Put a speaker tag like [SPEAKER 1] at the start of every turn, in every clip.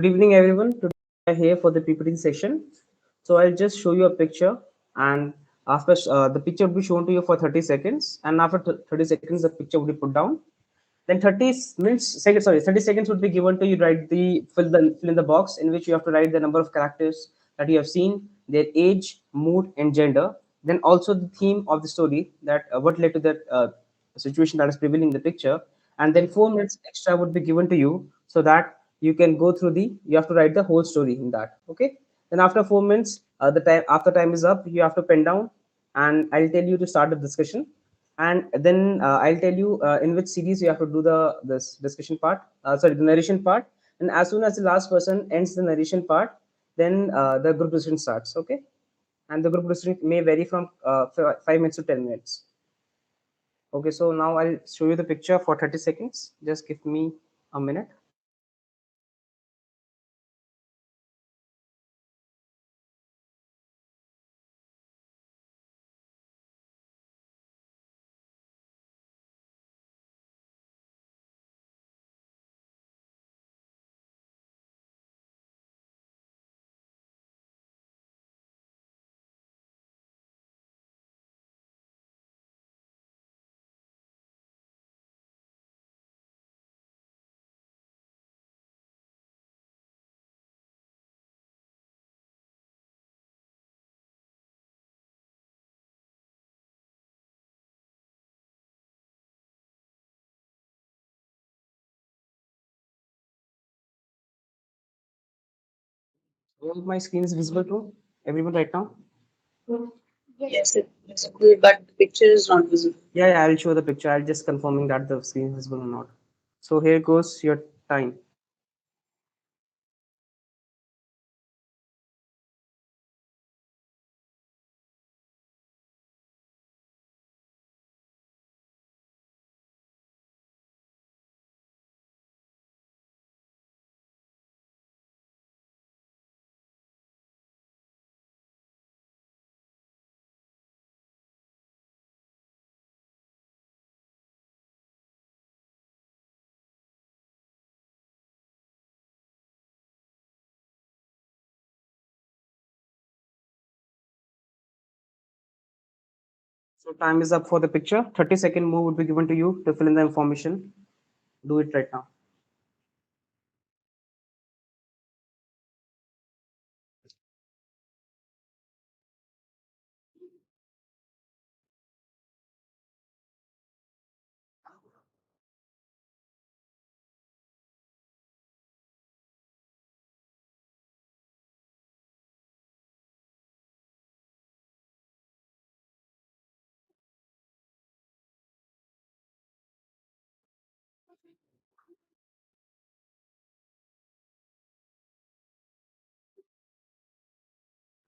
[SPEAKER 1] Good evening, everyone. Today we are here for the PPT session. So I'll just show you a picture, and after the picture will be shown to you for 30 seconds, and after 30 seconds, the picture will be put down. Then 30 seconds would be given to you. Write the fill in the box in which you have to write the number of characters that you have seen, their age, mood, and gender. Then also the theme of the story, that what led to that situation that is prevailing in the picture. And then 4 minutes extra would be given to you so that you can go through the. You have to write the whole story in that. Okay. Then after 4 minutes, the time after time is up, you have to pen down, and I'll tell you to start the discussion, and then I'll tell you in which series you have to do this discussion part, sorry, the narration part. And as soon as the last person ends the narration part, then the group discussion starts. Okay. And the group discussion may vary from 5 minutes to 10 minutes. Okay, so now I'll show you the picture for 30 seconds. Just give me a minute. Well, my screen is visible to everyone right now.
[SPEAKER 2] Yes, it is visible, but the picture is not visible.
[SPEAKER 1] Yeah, I'll show the picture. I'll just confirming that the screen is visible or not. So here goes your time. So time is up for the picture. 30-second move would be given to you to fill in the information. Do it right now.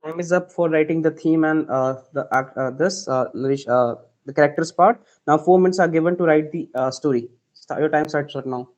[SPEAKER 1] Time is up for writing the theme and the characters part. Now 4 minutes are given to write the story. Your time starts right now.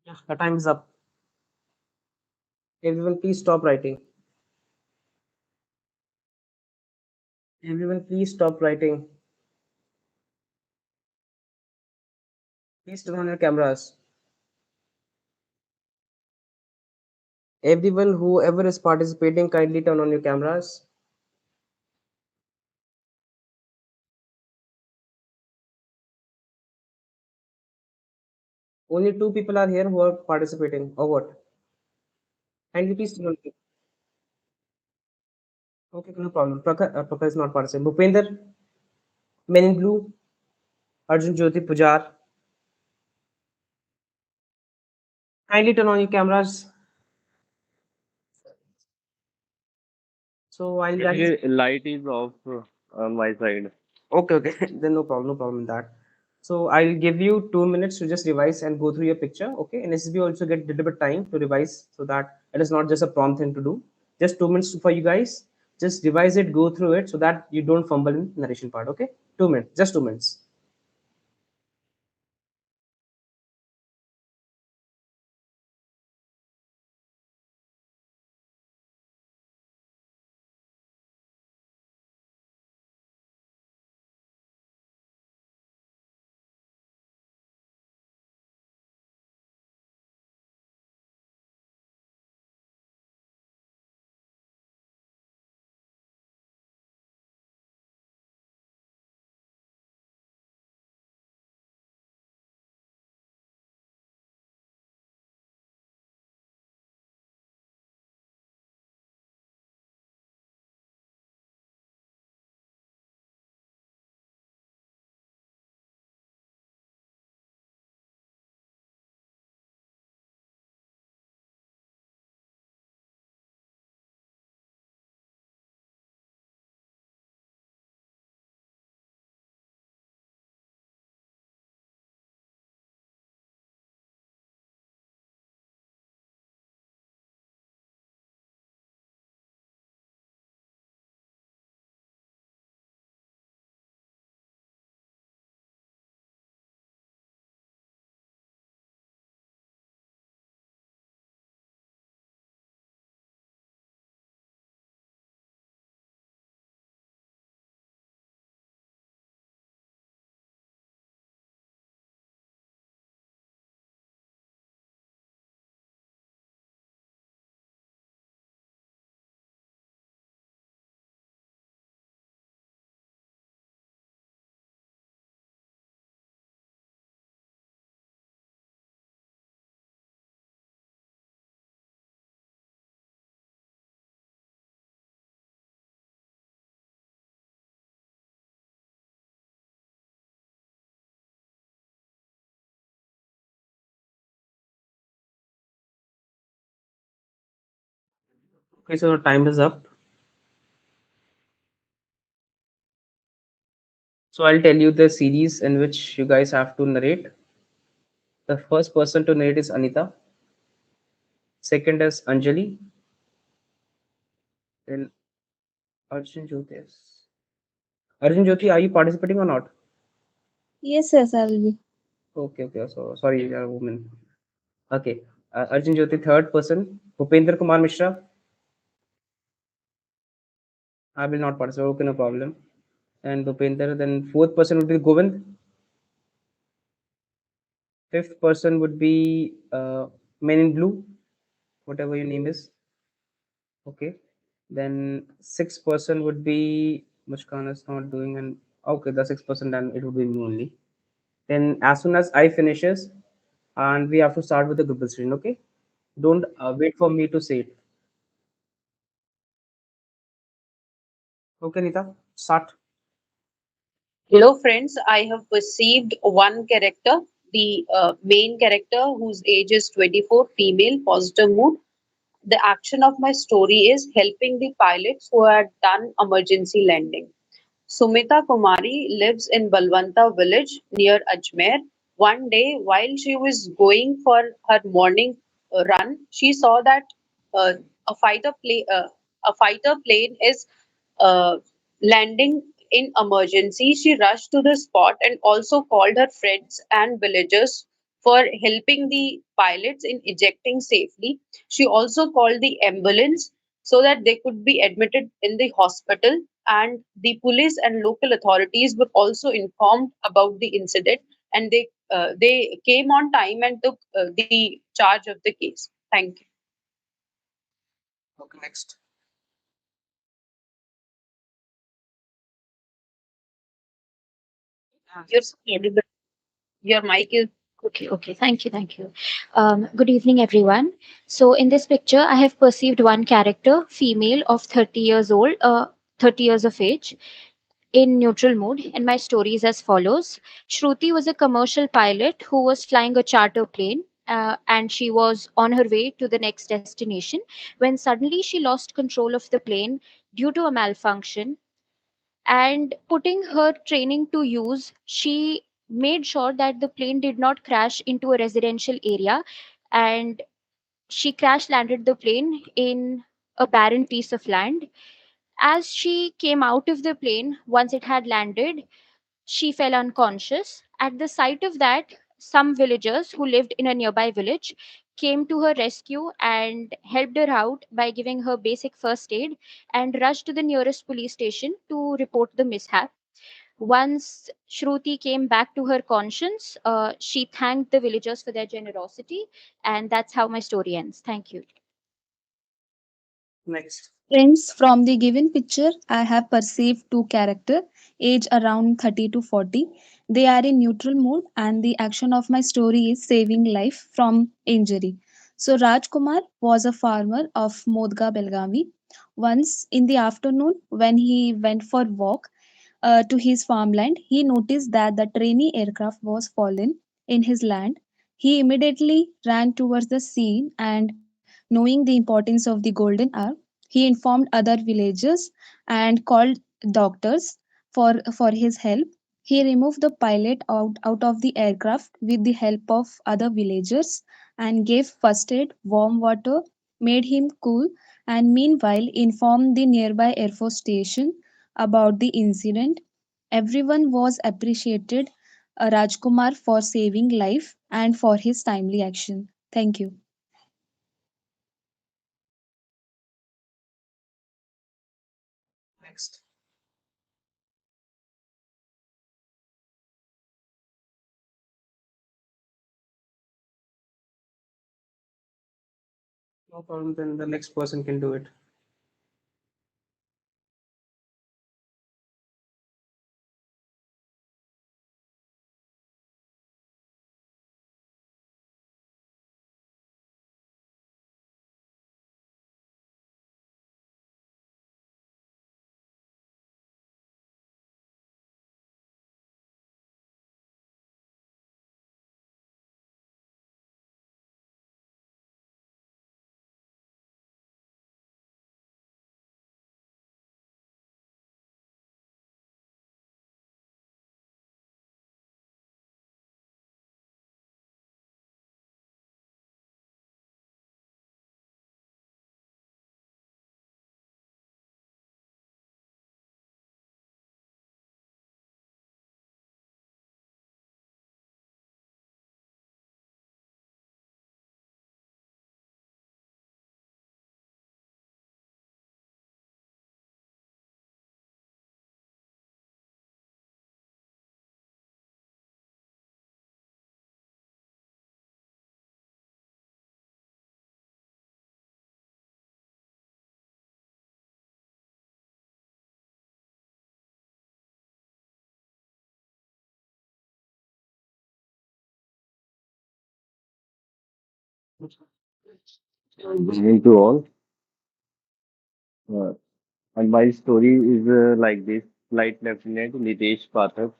[SPEAKER 1] Yeah, the time is up. Everyone, please stop writing. Everyone, please stop writing. Please turn on your cameras. Everyone, whoever is participating, kindly turn on your cameras. Only two people are here who are participating, or what? Kindly please turn on. Okay, no problem. Praka is not participating. Bhupender, Men in Blue, Arjun Jyoti Pujar. Kindly turn on your cameras. So while guys,
[SPEAKER 3] Actually, light is off on my side.
[SPEAKER 1] okay, okay, then no problem in that. So I'll give you 2 minutes to just revise and go through your picture. Okay, and SSB also get little bit time to revise so that it is not just a prompt thing to do. Just 2 minutes for you guys. Just revise it, go through it so that you don't fumble in narration part. Okay, 2 minutes, just 2 minutes. Okay, so the time is up. So I'll tell you the series in which you guys have to narrate. The first person to narrate is Anita. Second is Anjali. Then Arjun Jyoti. Arjun Jyoti, are you participating or not?
[SPEAKER 4] Yes, yes, I will be.
[SPEAKER 1] Okay, okay. So sorry, you are a woman. Okay. Arjun Jyoti, third person. Bhupender Kumar Mishra. I will not participate. Okay, no problem. And Bhupender. Then fourth person would be Govind. Fifth person would be Men in Blue, whatever your name is. Okay. Then sixth person would be Mushkan is not doing and okay, the sixth person then it would be me only. Then as soon as I finishes, and we have to start with the group discussion. Okay. Don't wait for me to say it. Okay, Nita, start.
[SPEAKER 2] Hello, friends. I have perceived one character, the main character whose age is 24, female, positive mood. The action of my story is helping the pilots who had done emergency landing. Sumita Kumari lives in Balwanta village near Ajmer. One day, while she was going for her morning run, she saw that uh, a fighter plane is uh, landing in emergency. She rushed to the spot and also called her friends and villagers for helping the pilots in ejecting safely. She also called the ambulance so that they could be admitted in the hospital, and the police and local authorities were also informed about the incident, and they came on time and took the charge of the case. Thank you.
[SPEAKER 1] Okay, next.
[SPEAKER 2] Your, your mic is.
[SPEAKER 5] Okay, okay. Thank you, thank you. Good evening, everyone. So, in this picture, I have perceived one character, female of 30 years old, 30 years of age, in neutral mood, and my story is as follows. Shruti was a commercial pilot who was flying a charter plane. And she was on her way to the next destination when suddenly she lost control of the plane due to a malfunction, and putting her training to use, she made sure that the plane did not crash into a residential area, and she crash landed the plane in a barren piece of land. As she came out of the plane, once it had landed, she fell unconscious. At the sight of that, some villagers who lived in a nearby village came to her rescue and helped her out by giving her basic first aid and rushed to the nearest police station to report the mishap. Once Shruti came back to her conscience, she thanked the villagers for their generosity, and that's how my story ends. Thank you.
[SPEAKER 1] Next.
[SPEAKER 4] Friends, from the given picture, I have perceived two characters, age around 30 to 40. They are in neutral mood, and the action of my story is saving life from injury. So, Rajkumar was a farmer of Modga, Belgavi. Once in the afternoon, when he went for walk to his farmland, he noticed that the trainee aircraft was fallen in his land. He immediately ran towards the scene and, knowing the importance of the golden hour, he informed other villagers and called doctors for his help. He removed the pilot out of the aircraft with the help of other villagers and gave first aid, warm water, made him cool, and meanwhile informed the nearby Air Force station about the incident. Everyone was appreciated Rajkumar for saving life and for his timely action. Thank you.
[SPEAKER 1] Next. No problem. Then the next person can do it.
[SPEAKER 3] Good evening to all. Uh, and my story is like this. Flight Lieutenant Nitesh Pathak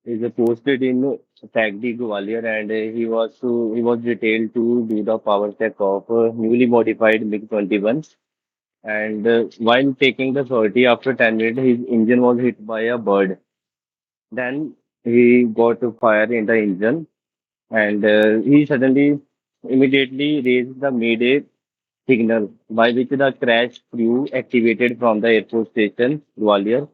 [SPEAKER 3] is posted in TACD Gwalior, and he was detailed to do the power check of newly modified MiG-21. And while taking the sortie, after 10 minutes, his engine was hit by a bird. Then he got a fire in the engine, and he suddenly immediately raised the Mayday signal, by which the crash crew activated from the airport station, Gwalior.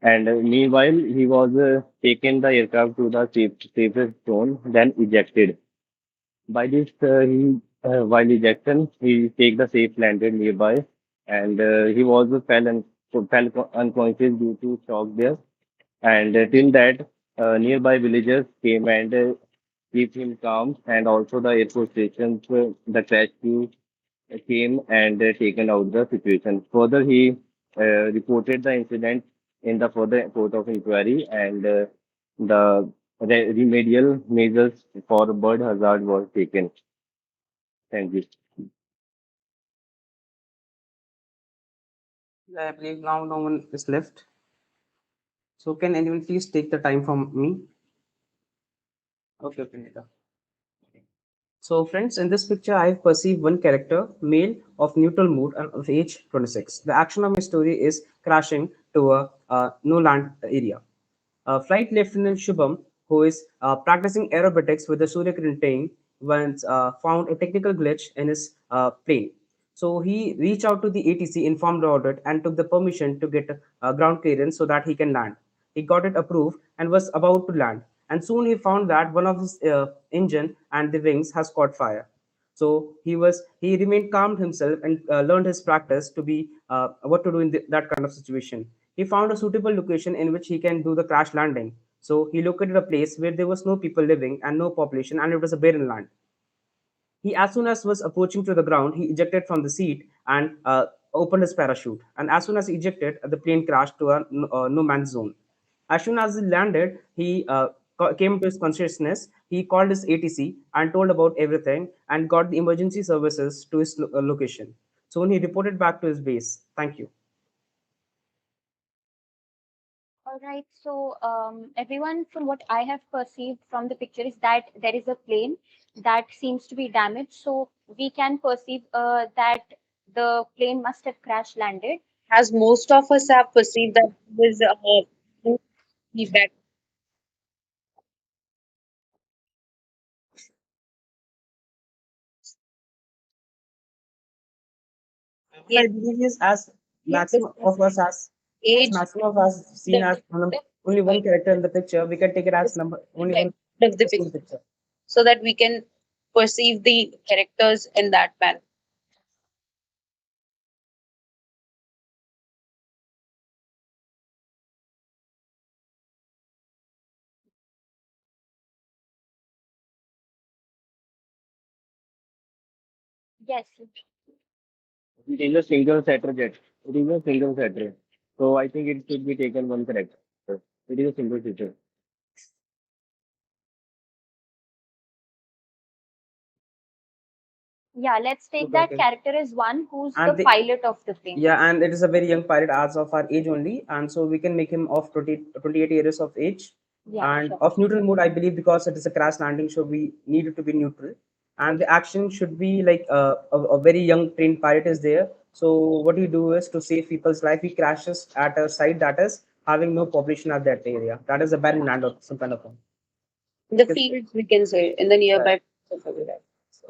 [SPEAKER 3] And meanwhile, he was taken the aircraft to the safest zone, then ejected. By this, while ejection, he take the safe landed nearby, and he was fell unconscious due to shock there. And till that, nearby villagers came and keep him calm, and also the airport stations, the crash crew came and taken out the situation. Further, he reported the incident in the further court of inquiry, and the remedial measures for bird hazard was taken. Thank you.
[SPEAKER 1] I believe now no one is left. So can anyone please take the time from me? Okay, Nita. So, friends, in this picture, I have perceived one character, male, of neutral mood and of age 26. The action of my story is crashing to a no land area. Flight Lieutenant Shubham, who is practicing aerobatics with the Surya Kiran team, once found a technical glitch in his plane. So he reached out to the ATC, informed about it, and took the permission to get ground clearance so that he can land. He got it approved and was about to land. And soon he found that one of his engine and the wings has caught fire. So he remained calm himself and learned his practice to be what to do in that kind of situation. He found a suitable location in which he can do the crash landing. So he located a place where there was no people living and no population, and it was a barren land. He, as soon as was approaching to the ground, he ejected from the seat and opened his parachute. And as soon as he ejected, the plane crashed to a no man's zone. As soon as he landed, he came to his consciousness. He called his ATC and told about everything and got the emergency services to his location. So he reported back to his base. Thank you.
[SPEAKER 5] All right. So, everyone, from what I have perceived from the picture is that there is a plane that seems to be damaged. So we can perceive that the plane must have crash landed.
[SPEAKER 2] As most of us have perceived that was feedback.
[SPEAKER 1] I
[SPEAKER 2] Yes,
[SPEAKER 1] believe is as
[SPEAKER 2] the
[SPEAKER 1] maximum of us as
[SPEAKER 2] age,
[SPEAKER 1] maximum of us seen
[SPEAKER 2] the,
[SPEAKER 1] as only
[SPEAKER 2] the,
[SPEAKER 1] one character in the picture. We can take it as number only one
[SPEAKER 2] of the
[SPEAKER 1] person in
[SPEAKER 2] picture
[SPEAKER 1] the picture.
[SPEAKER 2] so that we can perceive the characters in that manner.
[SPEAKER 5] Yes.
[SPEAKER 3] It is a single setter jet. It is a single setter. So I think it should be taken one correct. It is a single seater.
[SPEAKER 5] Yeah. Let's take
[SPEAKER 1] Okay,
[SPEAKER 5] that
[SPEAKER 1] okay.
[SPEAKER 5] character as one who's the
[SPEAKER 1] And the,
[SPEAKER 5] pilot of the plane.
[SPEAKER 1] yeah, and it is a very young pirate as of our age only, and so we can make him of 28 years of age
[SPEAKER 5] Yeah.
[SPEAKER 1] and
[SPEAKER 5] Sure.
[SPEAKER 1] of neutral mode, I believe, because it is a crash landing, so we need it to be neutral. And the action should be like a very young trained pirate is there. So what he do is to save people's life, he crashes at a site that is having no population at that area. That is a barren land or some kind of thing.
[SPEAKER 2] In the fields, we can say, in the
[SPEAKER 1] Right.
[SPEAKER 2] nearby.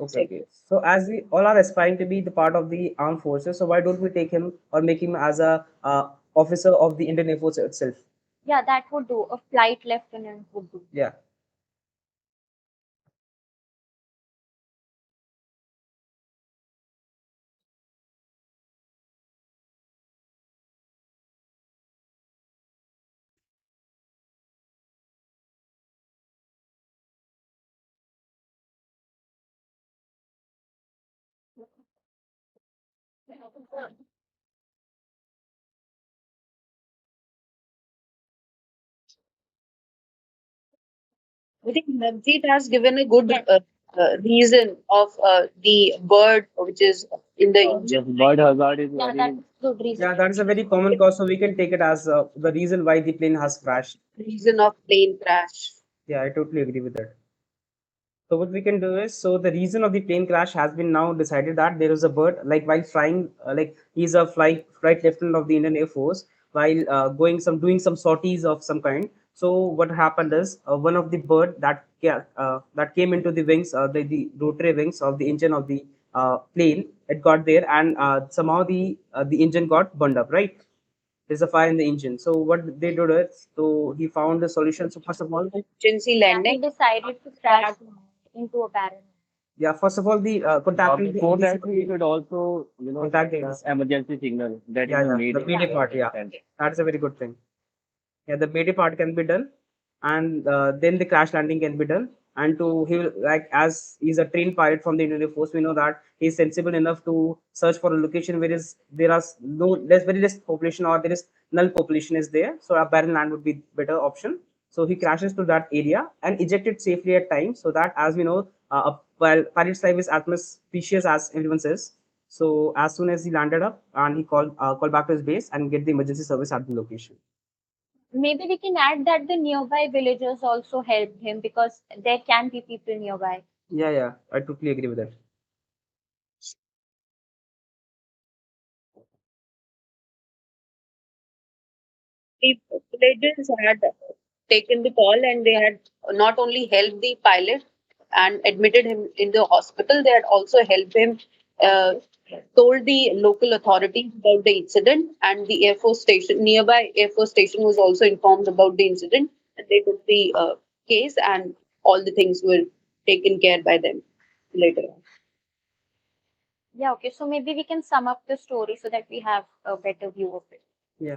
[SPEAKER 1] Okay, okay. So as we all are aspiring to be the part of the armed forces, so why don't we take him or make him as a officer of the Indian Air Force itself?
[SPEAKER 5] Yeah, that would do. A flight lieutenant would do.
[SPEAKER 1] Yeah.
[SPEAKER 2] I think Navjeet has given a good reason of the bird which is in the
[SPEAKER 3] Yes,
[SPEAKER 2] engine.
[SPEAKER 3] bird hazard is
[SPEAKER 5] Yeah,
[SPEAKER 3] very.
[SPEAKER 5] that's good reason.
[SPEAKER 1] Yeah, that is a very common cause. So we can take it as the reason why the plane has crashed.
[SPEAKER 2] Reason of plane crash.
[SPEAKER 1] Yeah, I totally agree with that. So what we can do is, so the reason of the plane crash has been now decided that there is a bird, like while flying, like he's a flight lieutenant of the Indian Air Force, while going some doing some sorties of some kind. So what happened is one of the bird that came into the wings, the rotary wings of the engine of the plane, it got there and somehow the engine got burned up, right? There's a fire in the engine. So what they did is, so he found the solution. So first of all,
[SPEAKER 2] Emergency
[SPEAKER 5] Yeah, he
[SPEAKER 2] landing.
[SPEAKER 5] decided to crash into a barren.
[SPEAKER 1] Yeah, first of all, the contacting the
[SPEAKER 3] Before that, we
[SPEAKER 1] ADC,
[SPEAKER 3] should also,
[SPEAKER 1] contact the
[SPEAKER 3] set the
[SPEAKER 1] ADC.
[SPEAKER 3] emergency signal. That is
[SPEAKER 1] Yeah,
[SPEAKER 3] the
[SPEAKER 1] yeah, the
[SPEAKER 3] Mayday.
[SPEAKER 1] Mayday part. Yeah,
[SPEAKER 3] And
[SPEAKER 1] that's a very good thing. Yeah, the Mayday part can be done, and then the crash landing can be done. And to he will, like, as he's a trained pilot from the Indian Air Force, we know that he's sensible enough to search for a location where is there are no there's very less population or there is null population is there. So a barren land would be better option. So he crashes to that area and ejected safely at time, so that, as we know, while pilot's life is as much precious as everyone says. So as soon as he landed up, and he called back to his base and get the emergency service at the location.
[SPEAKER 5] Maybe we can add that the nearby villagers also helped him because there can be people nearby.
[SPEAKER 1] Yeah, yeah, I totally agree with that.
[SPEAKER 2] The villagers had taken the call, and they had not only helped the pilot and admitted him in the hospital, they had also helped him, uh, told the local authorities about the incident, and the Air Force station, nearby Air Force station, was also informed about the incident, and they took the case, and all the things were taken care by them later on.
[SPEAKER 5] Yeah, okay. So maybe we can sum up the story so that we have a better view of it.
[SPEAKER 1] Yeah,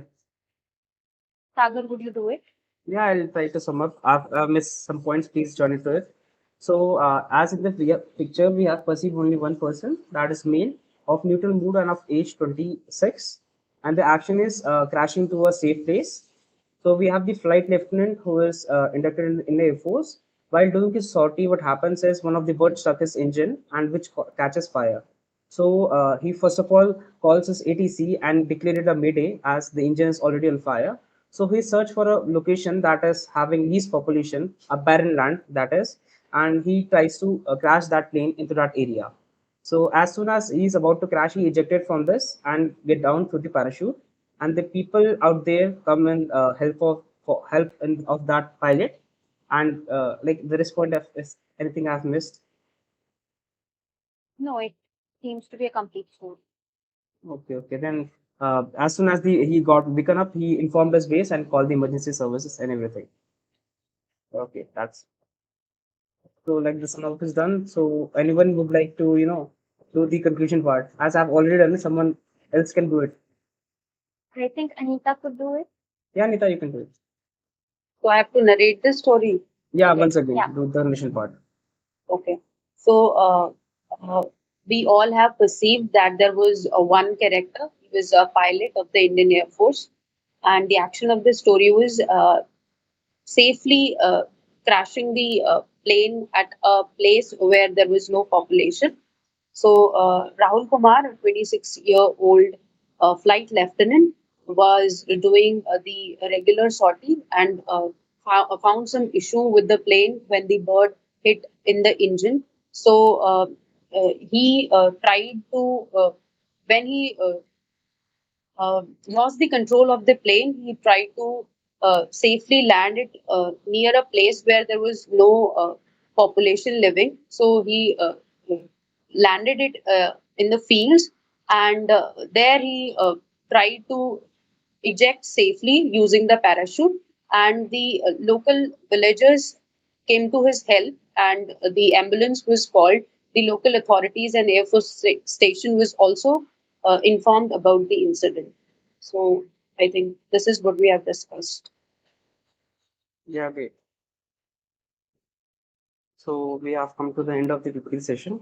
[SPEAKER 5] Sagar, would you do it?
[SPEAKER 1] yeah, I'll try to sum up. I've missed some points. Please join into it. So, as in the picture, we have perceived only one person, that is male, of neutral mood and of age 26, and the action is crashing to a safe place. So we have the flight lieutenant who is inducted in the Air Force. While doing his sortie, what happens is one of the birds struck his engine and which catches fire. So he first of all calls his ATC and declared it a mayday as the engine is already on fire. So he searched for a location that is having least population, a barren land that is, and he tries to crash that plane into that area. So as soon as he is about to crash, he ejected from this and get down through the parachute. And the people out there come and help for help of that pilot. And like the response is anything I've missed.
[SPEAKER 5] No, it seems to be a complete story.
[SPEAKER 1] Okay, okay. Then as soon as he got waken up, he informed his base and called the emergency services and everything. Okay, that's so like the sum up is done. So anyone would like to do the conclusion part? As I've already done it, someone else can do it.
[SPEAKER 5] I think Anita could do it.
[SPEAKER 1] Yeah, Nita, you can do it.
[SPEAKER 2] So I have to narrate the story.
[SPEAKER 1] Yeah,
[SPEAKER 5] Yes.
[SPEAKER 1] once again,
[SPEAKER 5] Yeah.
[SPEAKER 1] do the mission part.
[SPEAKER 2] Okay. So we all have perceived that there was one character. He was a pilot of the Indian Air Force, and the action of the story was safely crashing the plane at a place where there was no population. So Rahul Kumar, a 26-year-old flight lieutenant, was doing the regular sortie and found some issue with the plane when the bird hit in the engine. So he tried to when he lost the control of the plane, he tried to safely land it near a place where there was no population living. So he landed it in the fields, and there he tried to eject safely using the parachute. And the local villagers came to his help, and the ambulance was called. The local authorities and Air Force station was also informed about the incident. So I think this is what we have discussed.
[SPEAKER 1] Yeah, great. So we have come to the end of the PPT session.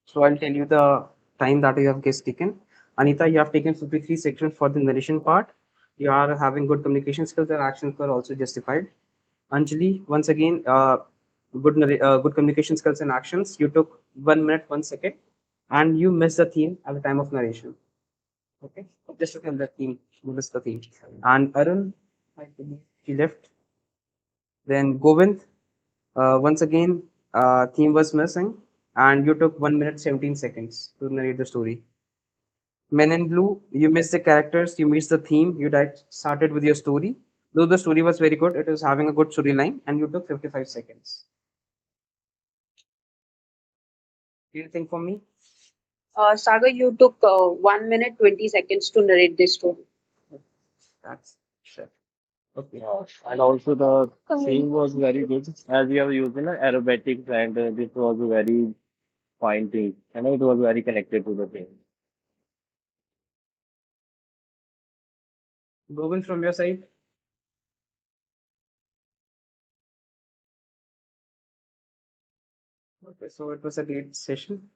[SPEAKER 1] So I'll tell you the time that you have guest taken. Anita, you have taken 53 seconds for the narration part. You are having good communication skills and actions were also justified. Anjali, once again, good communication skills and actions. You took 1 minute, 1 second, and you missed the theme at the time of narration. Okay, just to tell the theme, you missed the theme. And Arun, I believe he left. Then Govind, once again, theme was missing, and you took 1 minute 17 seconds to narrate the story. Men in Blue, you missed the characters, you missed the theme, you started with your story. Though the story was very good, it was having a good storyline, and you took 55 seconds. Anything for me?
[SPEAKER 2] Saga, you took 1 minute 20 seconds to narrate this story.
[SPEAKER 1] That's sure. Okay.
[SPEAKER 3] and also the scene was very good as we have used in aerobatics, and this was very fine things, and it was very connected to the thing.
[SPEAKER 1] Govind, from your side? Okay, so it was a great session.